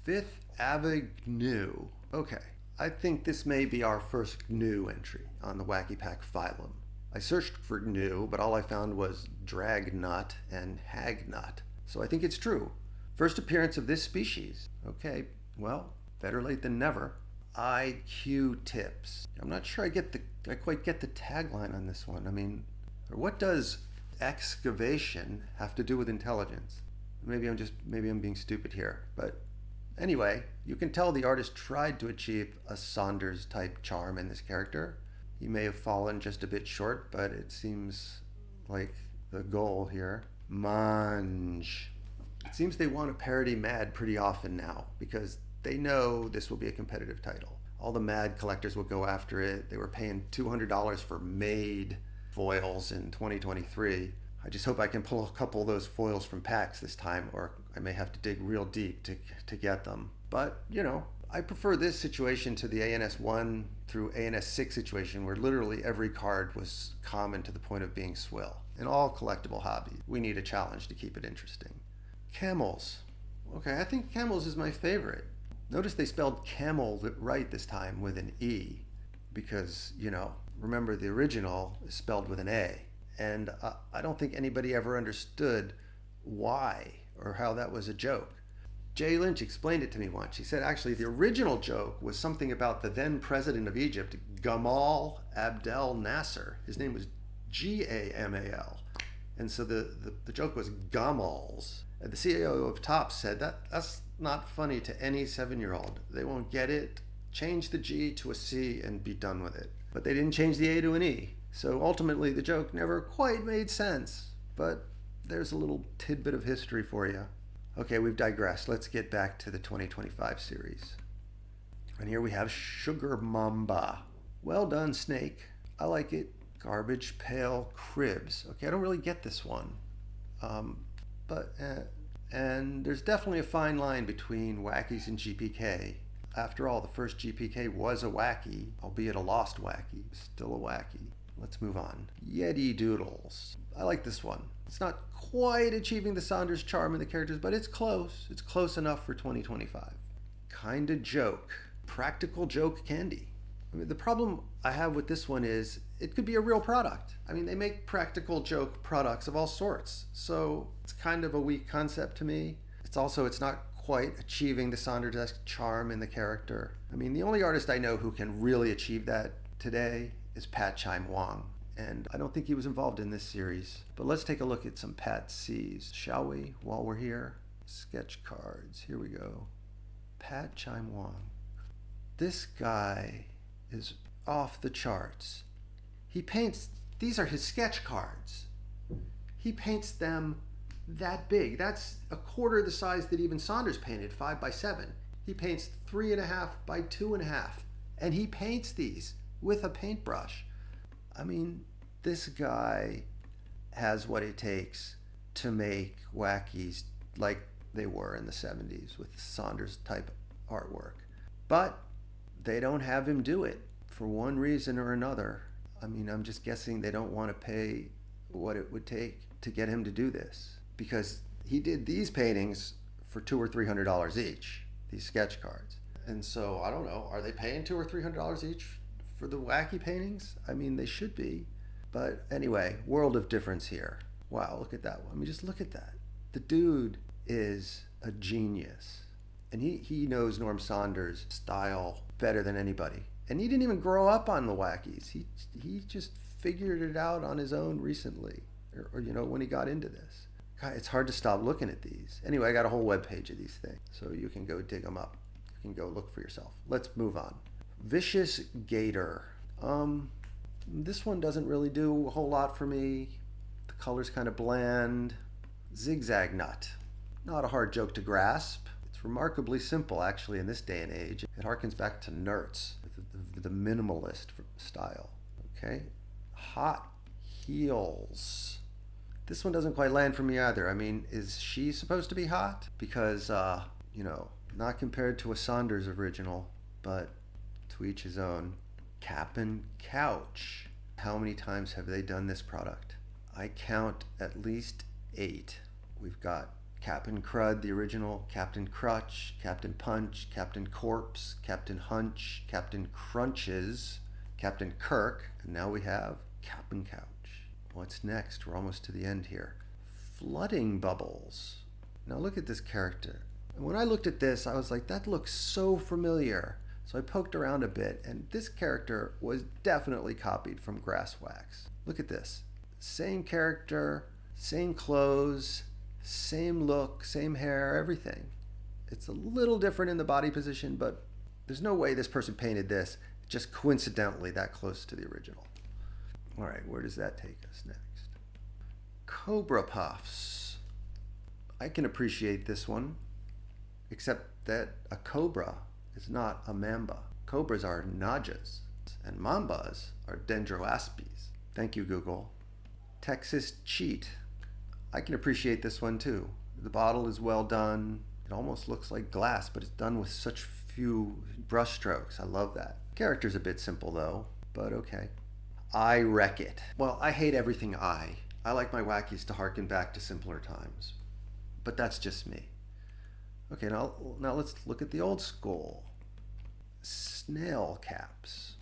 Fifth Avenue. Okay. I think this may be our first GNU entry on the Wacky Pack phylum. I searched for GNU, but all I found was Dragnut and Hagnut. So I think it's true. First appearance of this species. Okay, well, better late than never. IQ Tips. I'm not sure I quite get the tagline on this one. I mean, what does excavation have to do with intelligence? Maybe I'm being stupid here, but anyway, you can tell the artist tried to achieve a Saunders-type charm in this character. He may have fallen just a bit short, but it seems like the goal here. Mange. It seems they want to parody Mad pretty often now, because they know this will be a competitive title. All the Mad collectors will go after it. They were paying $200 for made foils in 2023. I just hope I can pull a couple of those foils from packs this time, or I may have to dig real deep to get them. But, you know, I prefer this situation to the ANS 1 through ANS 6 situation, where literally every card was common to the point of being swill. In all collectible hobbies, we need a challenge to keep it interesting. Camels. Okay, I think Camels is my favorite. Notice they spelled camel right this time with an E, because, you know, remember the original is spelled with an A. And I don't think anybody ever understood why or how that was a joke. Jay Lynch explained it to me once. He said, actually, the original joke was something about the then president of Egypt, Gamal Abdel Nasser. His name was Gamal. And so the joke was Gamals. And the CEO of Topps said, that's not funny to any 7-year-old. They won't get it. Change the G to a C and be done with it. But they didn't change the A to an E. So ultimately, the joke never quite made sense. But there's a little tidbit of history for you. Okay, we've digressed. Let's get back to the 2025 series. And here we have Sugar Mamba. Well done, Snake. I like it. Garbage Pail Cribs. Okay, I don't really get this one. And there's definitely a fine line between Wackies and GPK. After all, the first GPK was a Wacky, albeit a lost Wacky. Still a Wacky. Let's move on. Yeti Doodles. I like this one. It's not quite achieving the Saunders charm in the characters, but it's close. It's close enough for 2025. Kinda Joke. Practical Joke Candy. I mean, the problem I have with this one is it could be a real product. I mean, they make practical joke products of all sorts. So it's kind of a weak concept to me. It's not quite achieving the Saunders-esque charm in the character. I mean, the only artist I know who can really achieve that today is Pat Chime Wong. And I don't think he was involved in this series. But let's take a look at some Pat C's, shall we, while we're here? Sketch cards. Here we go. Pat Chime Wong. This guy is off the charts. He paints, these are his sketch cards. He paints them that big. That's a quarter the size that even Saunders painted, 5x7. He paints 3.5 by 2.5. And he paints these with a paintbrush. I mean, This guy has what it takes to make Wackies like they were in the 70s with Saunders type artwork. But they don't have him do it for one reason or another. I mean, I'm just guessing they don't want to pay what it would take to get him to do this, because he did these paintings for $200 or $300 each, these sketch cards. And so I don't know, are they paying $200 or $300 each for the Wacky paintings? I mean, they should be. But anyway, world of difference here. Wow, look at that one. I mean, just look at that. The dude is a genius. And he knows Norm Saunders' style better than anybody. And he didn't even grow up on the Wackies. He just figured it out on his own recently, or when he got into this. God, it's hard to stop looking at these. Anyway, I got a whole web page of these things, so you can go dig them up. You can go look for yourself. Let's move on. Vicious Gator. This one doesn't really do a whole lot for me. The color's kind of bland. Zigzag Nut. Not a hard joke to grasp. It's remarkably simple, actually, in this day and age. It harkens back to Nertz, the minimalist style. Okay? Hot Heels. This one doesn't quite land for me either. I mean, is she supposed to be hot? Because, not compared to a Saunders original, but to each his own. Cap'n Couch. How many times have they done this product? I count at least 8. We've got Captain Crud, the original, Captain Crutch, Captain Punch, Captain Corpse, Captain Hunch, Captain Crunches, Captain Kirk, and now we have Cap'n Couch. What's next? We're almost to the end here. Flooding Bubbles. Now look at this character. And when I looked at this, I was like, that looks so familiar. So I poked around a bit, and this character was definitely copied from Grass Wax. Look at this. Same character, same clothes, same look, same hair, everything. It's a little different in the body position, but there's no way this person painted this just coincidentally that close to the original. All right, where does that take us next? Cobra Puffs. I can appreciate this one, except that a cobra is not a mamba. Cobras are najas, and mambas are dendroaspis. Thank you, Google. Texas Cheat. I can appreciate this one too. The bottle is well done. It almost looks like glass, but it's done with such few brush strokes. I love that. Character's a bit simple though, but okay. I Wreck It. Well, I hate everything I like my Wackies to harken back to simpler times, but that's just me. Okay, now let's look at the old school. Snail Caps.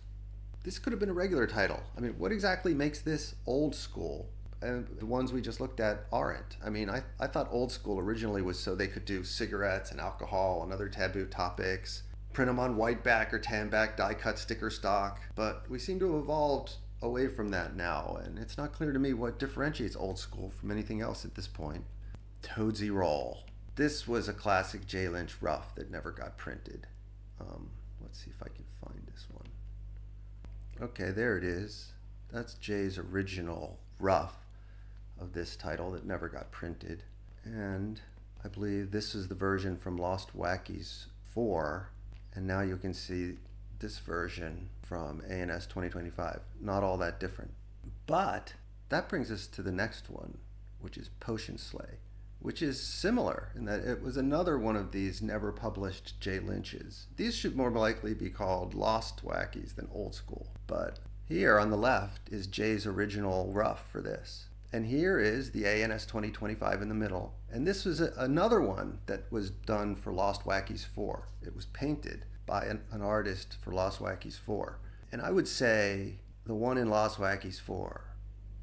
This could have been a regular title. I mean, what exactly makes this old school? And the ones we just looked at aren't. I mean, I thought old school originally was so they could do cigarettes and alcohol and other taboo topics, print them on white back or tan back die cut sticker stock, but we seem to have evolved away from that now, and it's not clear to me what differentiates old school from anything else at this point. Toadsy Roll. This was a classic J. Lynch rough that never got printed. Let's see if I can find this one. Okay, there it is. That's Jay's original rough of this title that never got printed. And I believe this is the version from Lost Wackies 4. And now you can see this version from ANS 2025. Not all that different. But that brings us to the next one, which is Potion Slay, which is similar in that it was another one of these never published J. Lynch's. These should more likely be called Lost Wackies than Old School. But here on the left is Jay's original rough for this. And here is the ANS 2025 in the middle. And this was another one that was done for Lost Wackies 4. It was painted by an artist for Lost Wackies 4. And I would say the one in Lost Wackies 4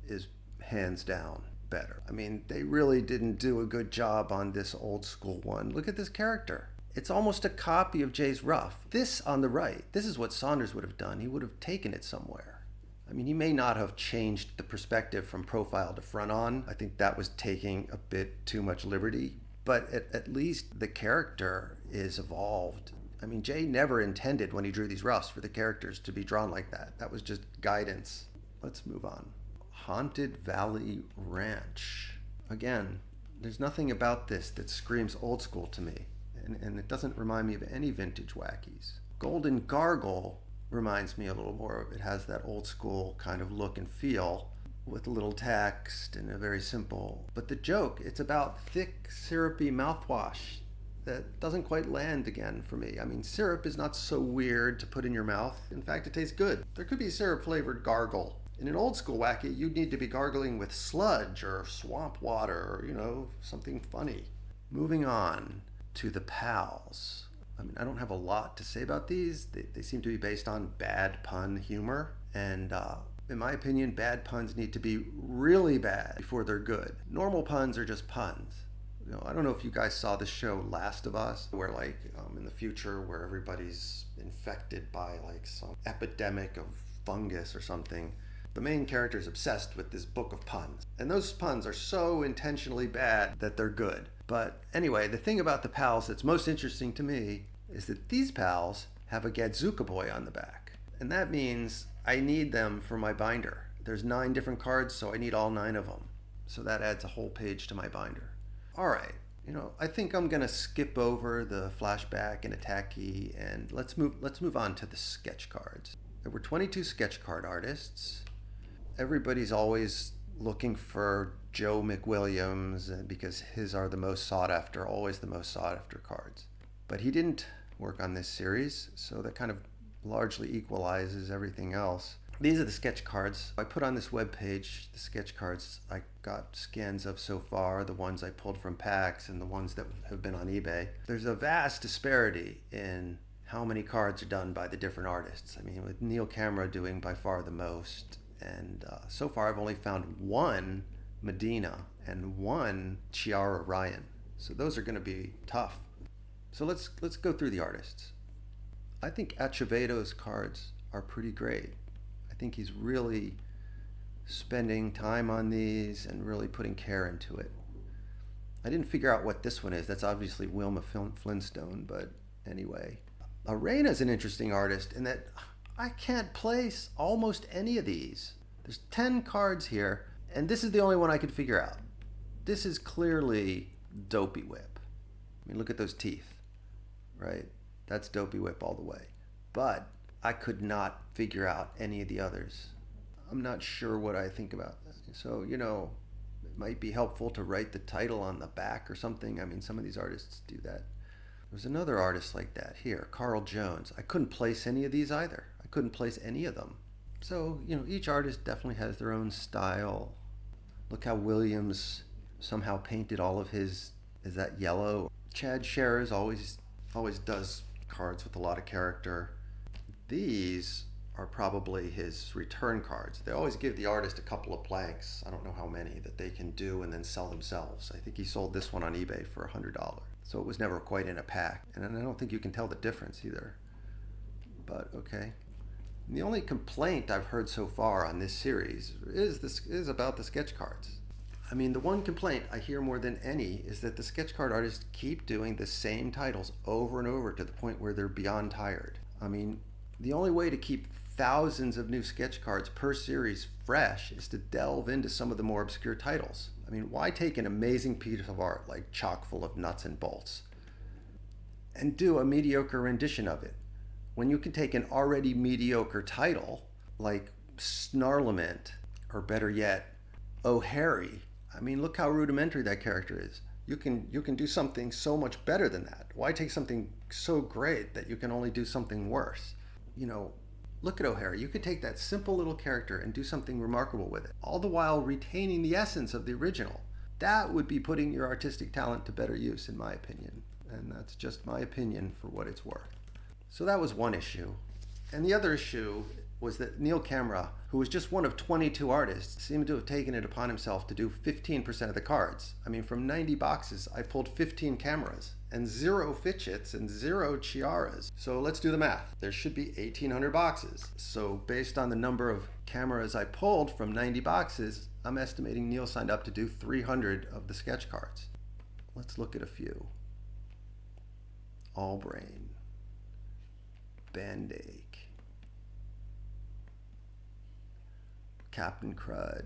is hands down better. I mean, they really didn't do a good job on this old school one. Look at this character. It's almost a copy of Jay's rough. This on the right, this is what Saunders would have done. He would have taken it somewhere. I mean, he may not have changed the perspective from profile to front on. I think that was taking a bit too much liberty. But at least the character is evolved. I mean, Jay never intended when he drew these roughs for the characters to be drawn like that. That was just guidance. Let's move on. Haunted Valley Ranch. Again, there's nothing about this that screams old school to me. And it doesn't remind me of any vintage Wackies. Golden Gargle reminds me a little more. It has that old school kind of look and feel. with a little text and a very simple. But the joke, it's about thick, syrupy mouthwash that doesn't quite land again for me. I mean, syrup is not so weird to put in your mouth. In fact, it tastes good. There could be syrup-flavored gargle. In an old school Wacky, you'd need to be gargling with sludge or swamp water or, something funny. Moving on to the pals. I mean, I don't have a lot to say about these. They seem to be based on bad pun humor. And in my opinion, bad puns need to be really bad before they're good. Normal puns are just puns. I don't know if you guys saw the show Last of Us, where in the future where everybody's infected by some epidemic of fungus or something. The main character is obsessed with this book of puns. And those puns are so intentionally bad that they're good. But anyway, the thing about the pals that's most interesting to me is that these pals have a Gadzuka boy on the back. And that means I need them for my binder. There's 9 different cards, so I need all 9 of them. So that adds a whole page to my binder. All right, I think I'm gonna skip over the flashback and attack key, and let's move on to the sketch cards. There were 22 sketch card artists. Everybody's always looking for Joe McWilliams because his are the most sought after, always the most sought after cards. But he didn't work on this series, so that kind of largely equalizes everything else. These are the sketch cards I put on this webpage. The sketch cards I got scans of so far, the ones I pulled from packs and the ones that have been on eBay. There's a vast disparity in how many cards are done by the different artists. I mean, with Neil Camera doing by far the most. And so far I've only found 1 Medina and 1 Chiara Ryan. So those are going to be tough. So let's go through the artists. I think Aceveto's cards are pretty great. I think he's really spending time on these and really putting care into it. I didn't figure out what this one is. That's obviously Wilma Flintstone, but anyway. Arena's an interesting artist in that I can't place almost any of these. There's 10 cards here, and this is the only one I could figure out. This is clearly Dopey Whip. I mean, look at those teeth, right? That's Dopey Whip all the way. But I could not figure out any of the others. I'm not sure what I think about that. So, it might be helpful to write the title on the back or something. I mean, some of these artists do that. There's another artist like that here, Carl Jones. I couldn't place any of these either. I couldn't place any of them. So, each artist definitely has their own style. Look how Williams somehow painted all of his, is that yellow? Chad Scherers always does cards with a lot of character. These are probably his return cards. They always give the artist a couple of blanks, I don't know how many, that they can do and then sell themselves. I think he sold this one on eBay for $100. So it was never quite in a pack. And I don't think you can tell the difference either. But okay. And the only complaint I've heard so far on this series is about the sketch cards. I mean, the one complaint I hear more than any is that the sketch card artists keep doing the same titles over and over to the point where they're beyond tired. I mean, the only way to keep thousands of new sketch cards per series fresh is to delve into some of the more obscure titles. I mean, why take an amazing piece of art like chock full of nuts and bolts and do a mediocre rendition of it when you can take an already mediocre title like Snarlament, or better yet, Oh Harry. I mean, look how rudimentary that character is. You can do something so much better than that. Why take something so great that you can only do something worse? Look at O'Hara. You could take that simple little character and do something remarkable with it, all the while retaining the essence of the original. That would be putting your artistic talent to better use, in my opinion. And that's just my opinion for what it's worth. So that was one issue. And the other issue was that Neil Camera, who was just one of 22 artists, seemed to have taken it upon himself to do 15% of the cards. I mean, from 90 boxes, I pulled 15 cameras and 0 Fitchits and 0 Chiaras. So let's do the math. There should be 1,800 boxes. So based on the number of cameras I pulled from 90 boxes, I'm estimating Neil signed up to do 300 of the sketch cards. Let's look at a few. Allbrain, Band-Aid, Captain Crud,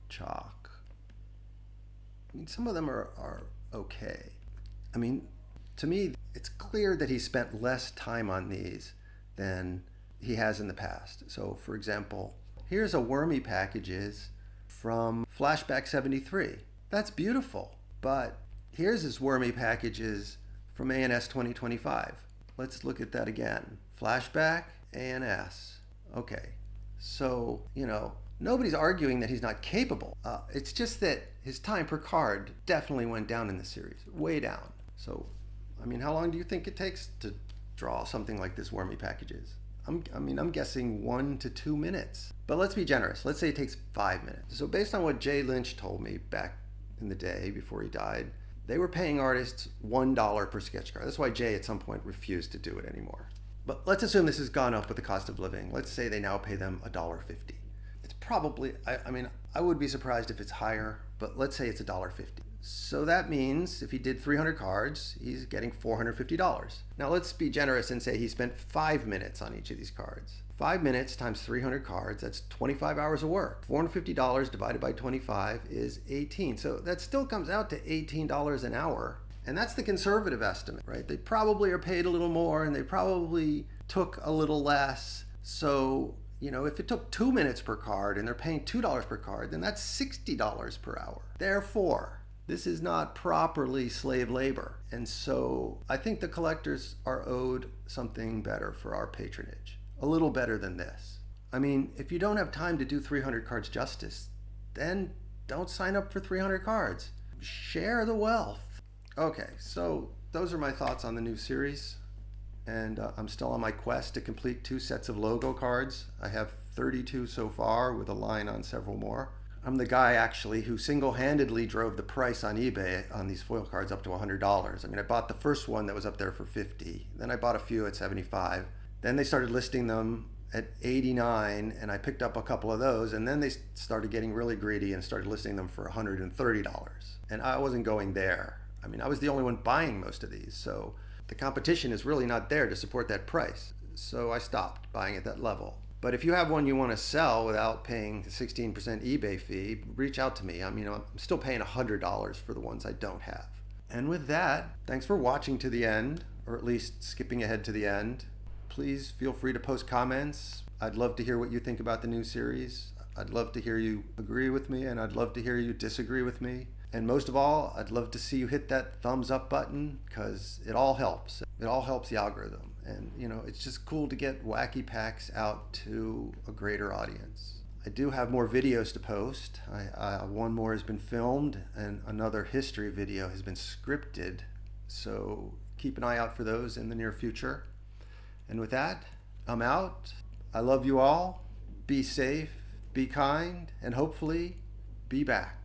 Chalk. I mean, some of them are okay. I mean, to me, it's clear that he spent less time on these than he has in the past. So, for example, here's a Wormy Packages from Flashback 73. That's beautiful. But here's his Wormy Packages from ANS 2025. Let's look at that again. Flashback, ANS. Okay, so, nobody's arguing that he's not capable. It's just that his time per card definitely went down in the series, way down. So, how long do you think it takes to draw something like this Wormy Packages? I'm guessing 1 to 2 minutes. But let's be generous. Let's say it takes 5 minutes. So based on what Jay Lynch told me back in the day before he died, they were paying artists $1 per sketch card. That's why Jay at some point refused to do it anymore. But let's assume this has gone up with the cost of living. Let's say they now pay them $1.50. It's probably, I would be surprised if it's higher, but let's say it's $1.50. So that means if he did 300 cards, he's getting $450. Now let's be generous and say he spent 5 minutes on each of these cards. 5 minutes times 300 cards, that's 25 hours of work. $450 divided by 25 is 18. So that still comes out to $18 an hour. And that's the conservative estimate, right? They probably are paid a little more and they probably took a little less. So, if it took 2 minutes per card and they're paying $2 per card, then that's $60 per hour. Therefore, this is not properly slave labor. And so I think the collectors are owed something better for our patronage. A little better than this. If you don't have time to do 300 cards justice, then don't sign up for 300 cards. Share the wealth. Okay, so those are my thoughts on the new series. And I'm still on my quest to complete 2 sets of logo cards. I have 32 so far with a line on several more. I'm the guy actually who single-handedly drove the price on eBay on these foil cards up to $100. I bought the first one that was up there for $50. Then I bought a few at $75. Then they started listing them at $89 and I picked up a couple of those, and then they started getting really greedy and started listing them for $130. And I wasn't going there. I was the only one buying most of these, so the competition is really not there to support that price. So I stopped buying at that level. But if you have one you want to sell without paying the 16% eBay fee, reach out to me. I'm still paying $100 for the ones I don't have. And with that, thanks for watching to the end, or at least skipping ahead to the end. Please feel free to post comments. I'd love to hear what you think about the new series. I'd love to hear you agree with me, and I'd love to hear you disagree with me. And most of all, I'd love to see you hit that thumbs up button, because it all helps. It all helps the algorithm. And, it's just cool to get Wacky Packs out to a greater audience. I do have more videos to post. One more has been filmed, and another history video has been scripted. So keep an eye out for those in the near future. And with that, I'm out. I love you all. Be safe, be kind, and hopefully be back.